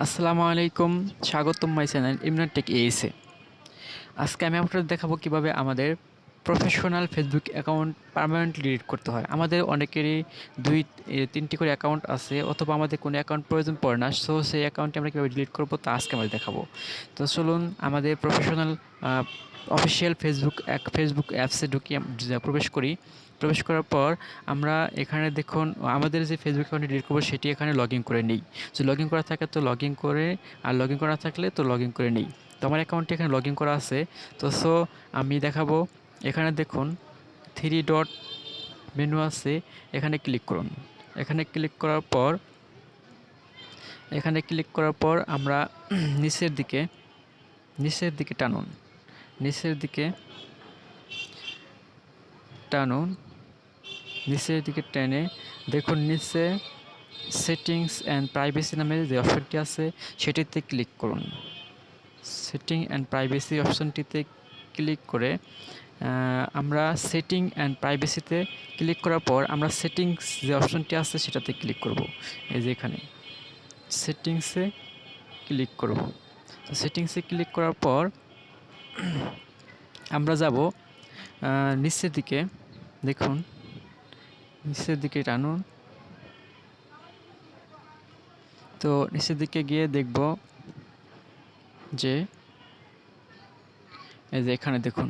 আসসালামু আলাইকুম, স্বাগতম my channel Imran tech ASA. আজকে আমি আপনাদের দেখাবো কিভাবে আমাদের professional Facebook account permanently delete করতে হয়। আমাদের অনেকেরই তিনটি করে অ্যাকাউন্ট আছে, অথবা আমাদের কোনো অ্যাকাউন্ট প্রয়োজন পড়ে না। সো সেই অ্যাকাউন্টটি আমরা কীভাবে ডিলিট করবো তা আজকে আমরা দেখাবো। তো চলুন আমাদের প্রফেশনাল অফিসিয়াল ফেসবুক অ্যাপসে প্রবেশ করি। প্রবেশ করার পর আমরা এখানে দেখুন আমাদের যে ফেসবুক অ্যাকাউন্টটি ডিলিট করবো সেটি এখানে লগ ইন করে নিই। যদি লগ ইন করা থাকে তো লগ ইন করে, আর লগ ইন করা থাকলে তো লগ ইন করে নিই। তো আমার অ্যাকাউন্টটি এখানে লগ ইন করা আছে। তো আমি দেখাবো, এখানে দেখুন 3 ডট মেনু আছে, এখানে ক্লিক করুন। এখানে ক্লিক করার পর আমরা নিচের দিকে টানুন। নিচের দিকে টেনে দেখুন নিচে সেটিংস অ্যান্ড প্রাইভেসি নামে যে অপশনটি আছে সেটিতে ক্লিক করুন। সেটিং অ্যান্ড প্রাইভেসি অপশনটিতে ক্লিক করে আমরা সেটিং অ্যান্ড প্রাইভেসিতে ক্লিক করার পর আমরা সেটিংস যে অপশনটি আছে সেটাতে ক্লিক করব। এই যে এখানে সেটিংসে ক্লিক করব। তো সেটিংসে ক্লিক করার পর আমরা যাব নিচের দিকে, দেখুন নিচের দিকে টানুন। তো নিচের দিকে গিয়ে দেখব যে এই যে এখানে দেখুন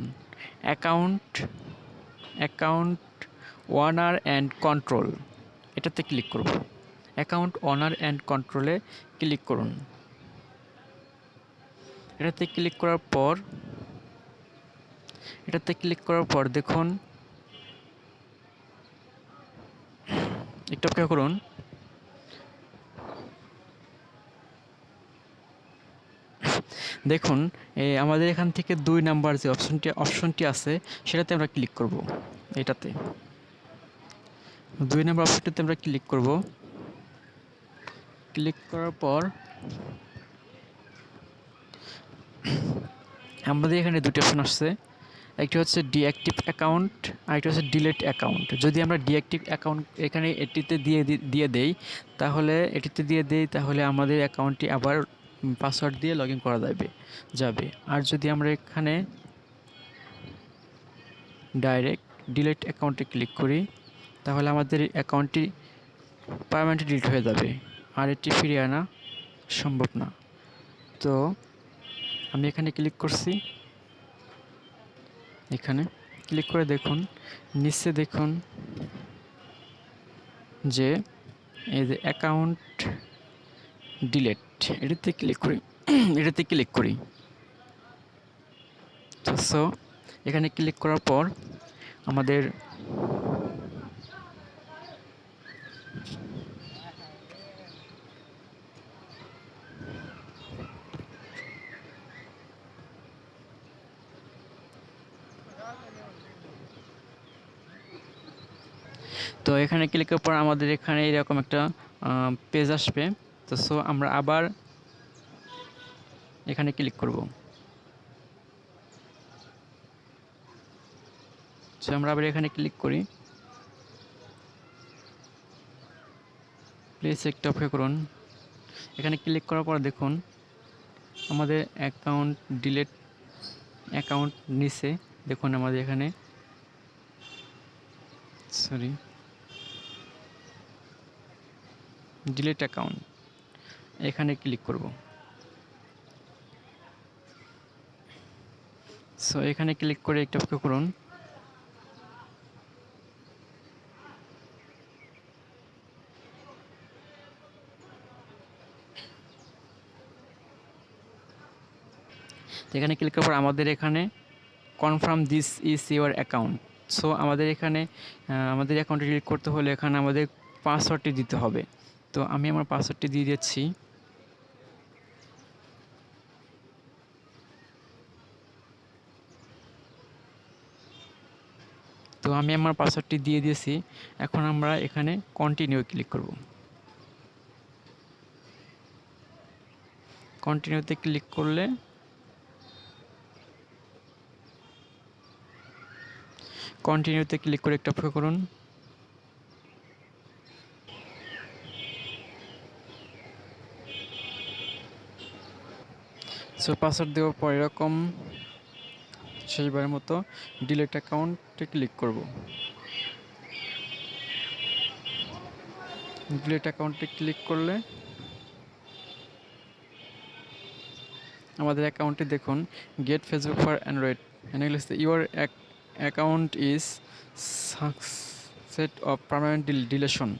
অ্যাকাউন্ট ওনার অ্যান্ড কন্ট্রোল, এটাতে ক্লিক করব। অ্যাকাউন্ট ওনার অ্যান্ড কন্ট্রোলে ক্লিক করুন। এটাতে ক্লিক করার পর দেখুন, একটু অপেক্ষা করুন। দেখুন আমাদের এখান থেকে 2 নাম্বার যে অপশনটি আছে সেটাতে আমরা ক্লিক করব। এটাতে 2 নাম্বার অপশনটিতে আমরা ক্লিক করব। ক্লিক করার পর আমাদের এখানে দুটি অপশন আসছে, একটি হচ্ছে ডিঅ্যাক্টিভ অ্যাকাউন্ট আর একটা হচ্ছে ডিলিট অ্যাকাউন্ট। যদি আমরা ডিঅ্যাক্টিভ অ্যাকাউন্ট এখানে এটিতে দিয়ে দেই তাহলে আমাদের অ্যাকাউন্টটি আবার পাসওয়ার্ড দিয়ে লগ ইন করা যাবে। আর যদি আমরা এখানে ডাইরেক্ট ডিলিট অ্যাকাউন্টে ক্লিক করি তাহলে আমাদের অ্যাকাউন্টটি পার্মানেন্টলি ডিলিট হয়ে যাবে, আর এটি ফিরিয়ে আনা সম্ভব না। তো আমি এখানে ক্লিক করছি। এখানে ক্লিক করে দেখুন নিচে দেখুন যে এই যে অ্যাকাউন্ট ডিলিট, এটাতে ক্লিক করি। তো এখানে ক্লিক করার পর আমাদের এখানে ক্লিক করার পর আমাদের এখানে এরকম একটা পেজ আসবে। তো আমরা আবার এখানে ক্লিক করব। আমরা আবার এখানে ক্লিক করি। প্লিজ একটু অপেক্ষা করুন। এখানে ক্লিক করার পর দেখুন আমাদের অ্যাকাউন্ট নিচে দেখুন আমাদের এখানে ডিলিট অ্যাকাউন্ট, এখানে ক্লিক করব। এখানে ক্লিক করে একটু অপেক্ষা করুন। এখানে ক্লিক করার পর আমাদের এখানে confirm this is your account. আমাদের এখানে আমাদের অ্যাকাউন্টে ডিলিট করতে হলে এখানে আমাদের পাসওয়ার্ডটি দিতে হবে। তো আমি আমার পাসওয়ার্ডটি দিয়ে দিচ্ছি। আমি আমার পাসওয়ার্ডটি দিয়ে দিয়েছি। এখন আমরা এখানে কন্টিনিউ ক্লিক করব। কন্টিনিউতে ক্লিক করে একটু অপেক্ষা করুন। সো পাসওয়ার্ড দেওয়ার পর এরকম শেষবারের মতো ডিলিট অ্যাকাউন্টে ক্লিক করব। ডিলিট অ্যাকাউন্টে ক্লিক করলে আমাদের অ্যাকাউন্টে দেখুন গেট ফেসবুক ফর অ্যান্ড্রয়েড এখানে লিখছে your account is subject of permanent deletion.